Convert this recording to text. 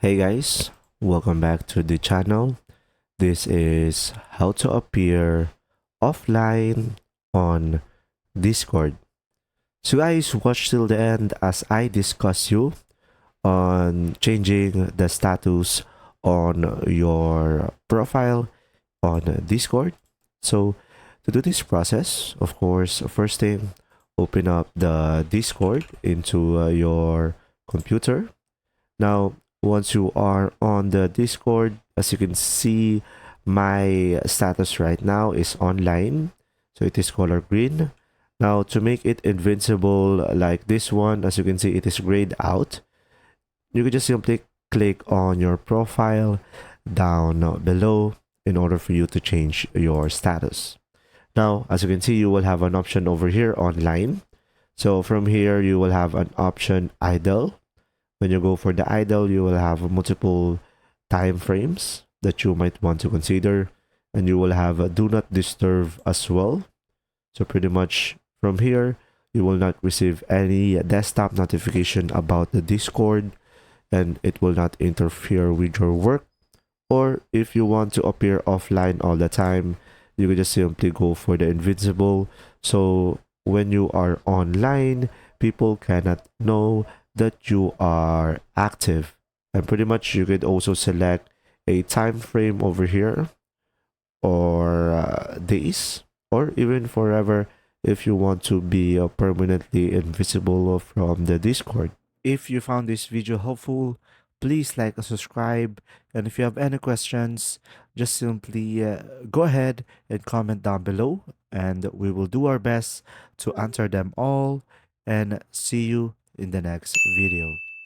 Hey guys, welcome back to the channel. This is how to appear offline on Discord. So guys, watch till the end as I discuss you on changing the status on your profile on Discord. So to do this process, of course, first thing, open up the Discord into your computer. Now, once you are on the Discord, as you can see, my status right now is online. So it is color green. Now, to make it invincible like this one, as you can see, it is grayed out. You can just simply click on your profile down below in order for you to change your status. Now, as you can see, you will have an option over here online. So from here, you will have an option idle. When you go for the idle, you will have multiple time frames that you might want to consider, and you will have a do not disturb as well. So pretty much from here, you will not receive any desktop notification about the Discord, and it will not interfere with your work. Or if you want to appear offline all the time, you can just simply go for the invincible. So when you are online, people cannot know that you are active. And pretty much you could also select a time frame over here, or days, or even forever if you want to be permanently invisible from the Discord. If you found this video helpful, please like and subscribe. And if you have any questions, just simply go ahead and comment down below, and we will do our best to answer them all. And see you in the next video.